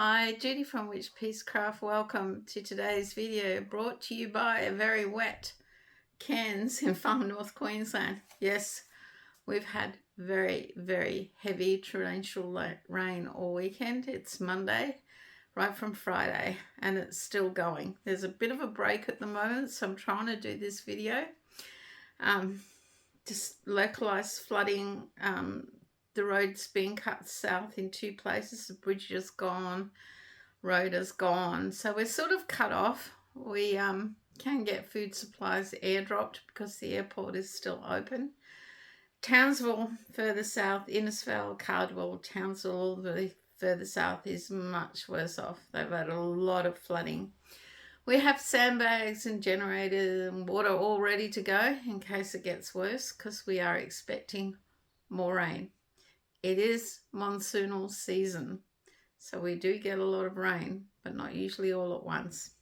Hi, Judy from Witchpeace Craft. Welcome to today's video, brought to you by a very wet Cairns in far north Queensland. Yes, we've had very heavy torrential rain all weekend. It's Monday, right from Friday, and it's still going. There's a bit of a break at the moment, so I'm trying to do this video. Just localised flooding. The road's been cut south in two places. The bridge is gone, road is gone. So we're sort of cut off. We can get food supplies airdropped because the airport is still open. Townsville, further south, Innisfail, Cardwell, Townsville, all the further south is much worse off. They've had a lot of flooding. We have sandbags and generators and water all ready to go in case it gets worse, because we are expecting more rain. It is monsoonal season, so we do get a lot of rain, but not usually all at once.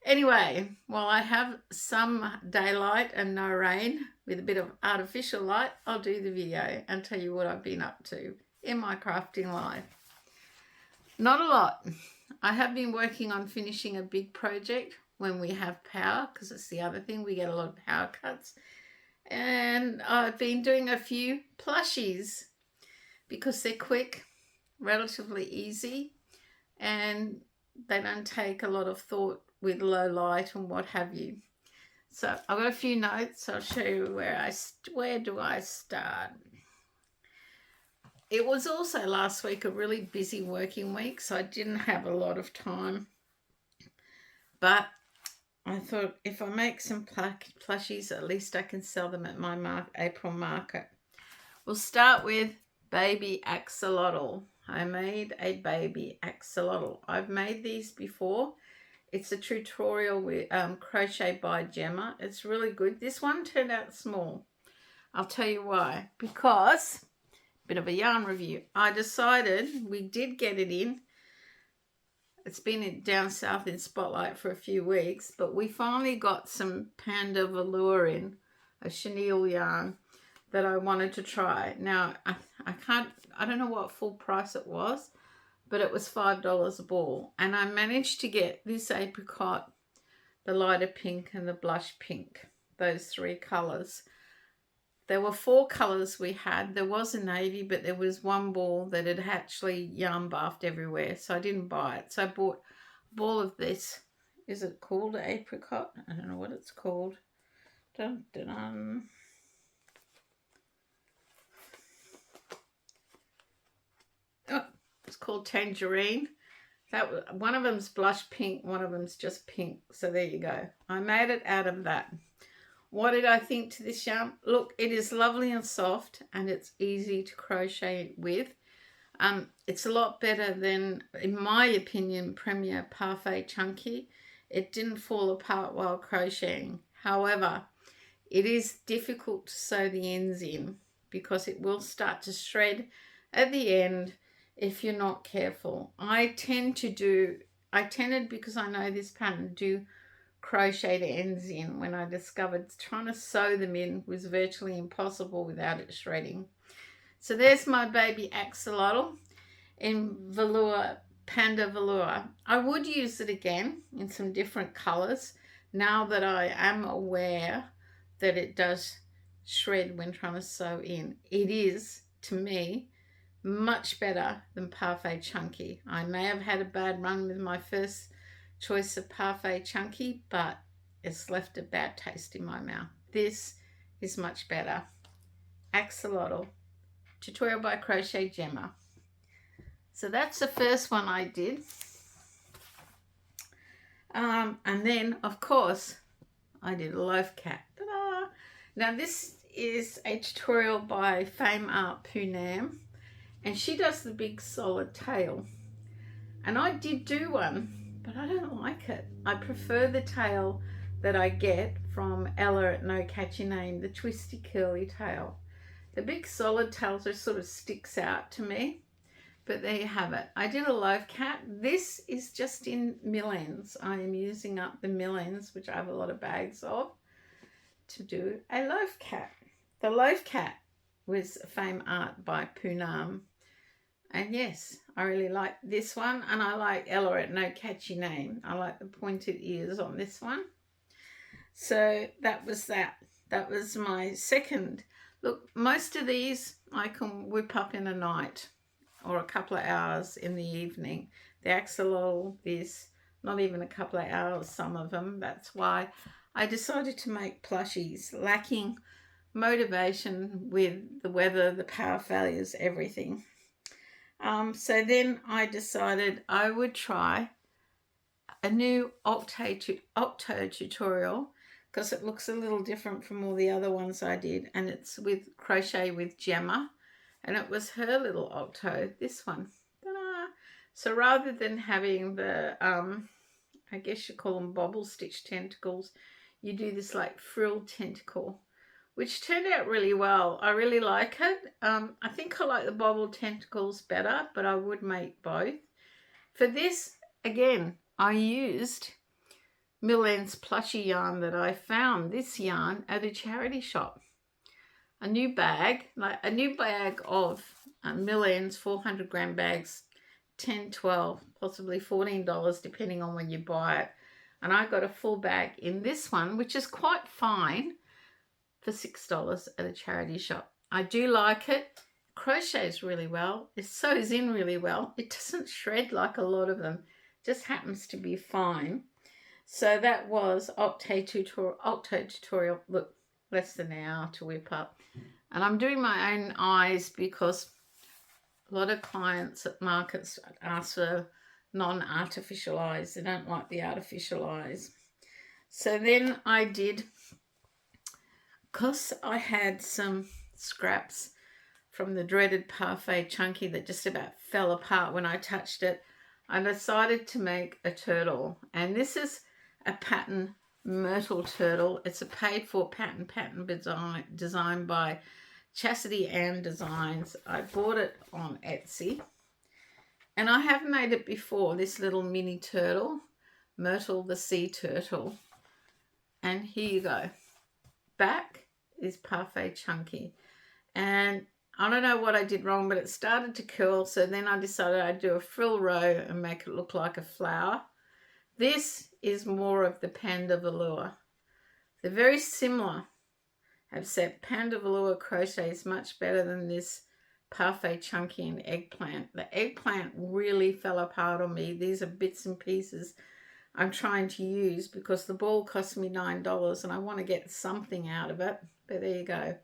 Anyway, while I have some daylight and no rain with a bit of artificial light, I'll do the video and tell you what I've been up to in my crafting life. Not a lot. I have been working on finishing a big project when we have power, because it's the other thing, we get a lot of power cuts. And I've been doing a few plushies because they're quick, relatively easy, and they don't take a lot of thought with low light and what have you. So I've got a few notes. I'll show you where do I start. It was also last week a really busy working week, so I didn't have a lot of time. But I thought if I make some plushies, at least I can sell them at my April market. We'll start with baby axolotl. I made a baby axolotl. I've made these before. It's a tutorial with Crochet by Gemma. It's really good. This one turned out small. I'll tell you why. Because, bit of a yarn review, I decided, we did get it in. It's been down south in Spotlight for a few weeks, but we finally got some Panda velour in, a chenille yarn that I wanted to try. Now, I don't know what full price it was, but it was $5 a ball. And I managed to get this apricot, the lighter pink and the blush pink, those three colours. There were 4 colours we had. There was a navy, but there was one ball that had actually yarn buffed everywhere, so I didn't buy it. So I bought a ball of this. Is it called apricot? I don't know what it's called. Dun, dun, dun. Oh, it's called tangerine. One of them's blush pink, one of them's just pink. So there you go. I made it out of that. What did I think to this yarn? Look, it is lovely and soft, and it's easy to crochet with. It's a lot better than, in my opinion, Premier Parfait Chunky. It didn't fall apart while crocheting. However, it is difficult to sew the ends in because it will start to shred at the end if you're not careful. I tended, because I know this pattern, do crochet the ends in when I discovered trying to sew them in was virtually impossible without it shredding. So there's my baby axolotl in velour, Panda velour. I would use it again in some different colours now that I am aware that it does shred when trying to sew in. It is, to me, much better than Parfait Chunky. I may have had a bad run with my first choice of Parfait Chunky, but it's left a bad taste in my mouth. This is much better. Axolotl, tutorial by Crochet Gemma. So that's the first one I did. And then, of course, I did a loaf cat. Ta-da! Now this is a tutorial by Fame Art Poonam, and she does the big solid tail. And I did do one, but I don't like it. I prefer the tail that I get from Ella at No Catchy Name, the twisty curly tail. The big solid tail just sort of sticks out to me, but there you have it. I did a loaf cat. This is just in mill ends. I am using up the mill ends, which I have a lot of bags of, to do a loaf cat. The loaf cat was Fame Art by Poonam. And yes, I really like this one, and I like Ella at No Catchy Name. I like the pointed ears on this one. So that was that. That was my second. Look, most of these I can whip up in a night or a couple of hours in the evening. The axolotl, this, not even a couple of hours, some of them. That's why I decided to make plushies, lacking motivation with the weather, the power failures, everything. So then I decided I would try a new octo tutorial, because it looks a little different from all the other ones I did, and it's with Crochet with Gemma, and it was her little octo, this one. Ta-da! So rather than having the I guess you call them bobble stitch tentacles, you do this like frill tentacle, which turned out really well. I really like it. I think I like the bobble tentacles better, but I would make both. For this, again, I used Millen's Plushie yarn that I found, this yarn, at a charity shop. A new bag, like a new bag of Millen's 400 gram bags, $10, $12, possibly $14, depending on when you buy it. And I got a full bag in this one, which is quite fine, for $6 at a charity shop. I do like it. Crochets really well. It sews in really well. It doesn't shred like a lot of them. Just happens to be fine. So that was octo tutorial. Look, less than an hour to whip up. And I'm doing my own eyes because a lot of clients at markets ask for non-artificial eyes. They don't like the artificial eyes. So then I did, because I had some scraps from the dreaded Parfait Chunky that just about fell apart when I touched it, I decided to make a turtle. And this is a pattern Myrtle turtle. It's a paid-for pattern designed by Chastity Ann Designs. I bought it on Etsy. And I have made it before, this little mini turtle, Myrtle the sea turtle. And here you go. Back is Parfait Chunky. And I don't know what I did wrong, but it started to curl. So then I decided I'd do a frill row and make it look like a flower. This is more of the Panda velour. They're very similar, except Panda velour crochet is much better than this Parfait Chunky and eggplant. The eggplant really fell apart on me. These are bits and pieces I'm trying to use because the ball cost me $9 and I want to get something out of it. But there you go.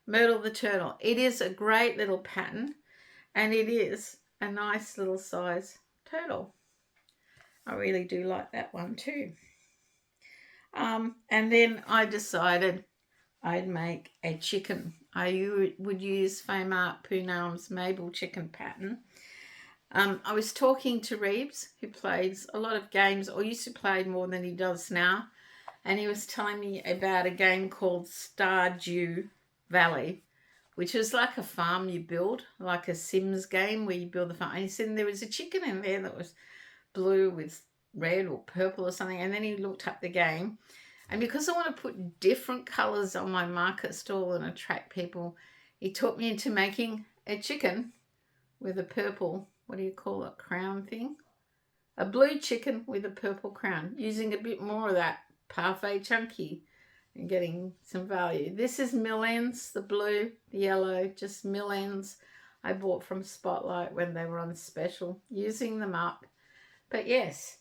Myrtle the turtle. It is a great little pattern and it is a nice little size turtle. I really do like that one too. And then I decided I'd make a chicken. I would use Fame Art Poonam's Mabel chicken pattern. I was talking to Reeves, who plays a lot of games, or used to play more than he does now, and he was telling me about a game called Stardew Valley, which is like a farm you build, like a Sims game where you build the farm. And he said there was a chicken in there that was blue with red or purple or something, and then he looked up the game. And because I want to put different colours on my market stall and attract people, he taught me into making a chicken with a purple, what do you call it, crown thing? A blue chicken with a purple crown, using a bit more of that Parfait Chunky and getting some value. This is Millen's, the blue, the yellow, just Millen's. I bought from Spotlight when they were on special, using them up. But yes,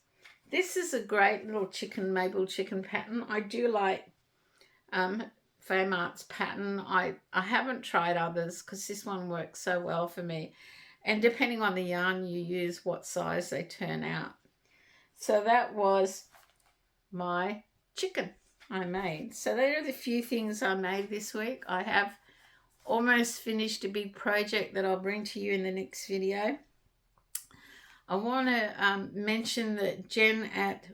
this is a great little chicken, Mabel chicken pattern. I do like Fame Art's pattern. I haven't tried others because this one works so well for me. And depending on the yarn you use, what size they turn out. So that was my chicken I made. So there are the few things I made this week. I have almost finished a big project that I'll bring to you in the next video. I want to mention that Jen at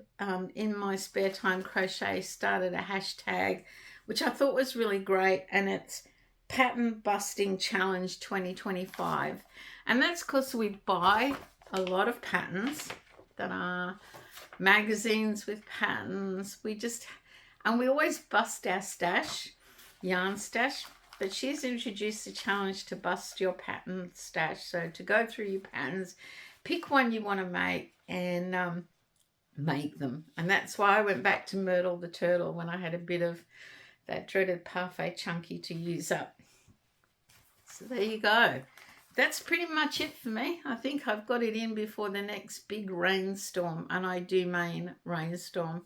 In My Spare Time Crochet started a hashtag, which I thought was really great, and it's Pattern Busting Challenge 2025. And that's because we buy a lot of patterns that are magazines with patterns. And we always bust our stash, yarn stash. but she's introduced a challenge to bust your pattern stash. So to go through your patterns, pick one you want to make and make them. And that's why I went back to Myrtle the Turtle when I had a bit of that dreaded parfait chunky to use up. So there you go. That's pretty much it for me. I think I've got it in before the next big rainstorm, and I do mean rainstorm.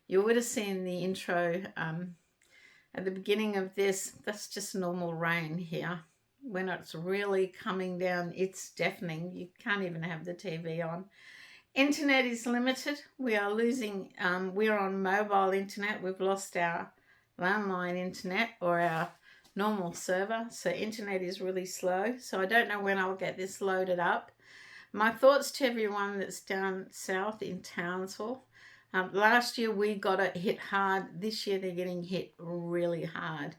You would have seen the intro at the beginning of this. That's just normal rain here. When it's really coming down, it's deafening. You can't even have the TV on. Internet is limited. We are losing, we're on mobile internet. We've lost our landline internet or our normal server, so internet is really slow. So I don't know when I'll get this loaded up. My thoughts to everyone that's down south in Townsville. Last year we got it hit hard. This year they're getting hit really hard,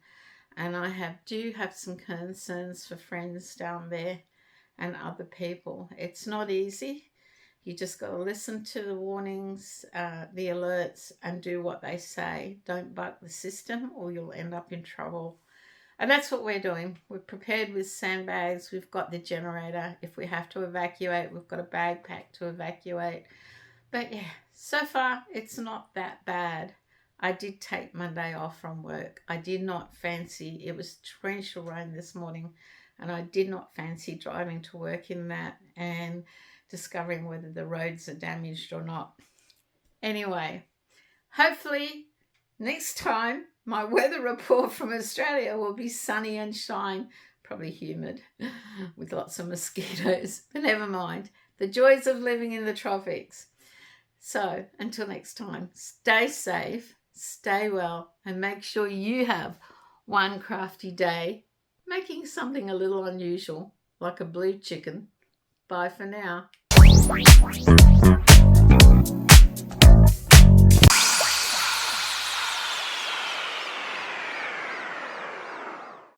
and I do have some concerns for friends down there and other people. It's not easy. You just got to listen to the warnings, the alerts, and do what they say. Don't buck the system or you'll end up in trouble. And that's what we're doing. We're prepared with sandbags. We've got the generator. If we have to evacuate, we've got a bag pack to evacuate. But yeah, so far it's not that bad. I did take Monday off from work. I did not fancy, it was torrential rain this morning, and I did not fancy driving to work in that and discovering whether the roads are damaged or not. Anyway, hopefully next time my weather report from Australia will be sunny and shine, probably humid with lots of mosquitoes, but never mind. The joys of living in the tropics. So until next time, stay safe, stay well, and make sure you have one crafty day making something a little unusual, like a blue chicken. Bye for now.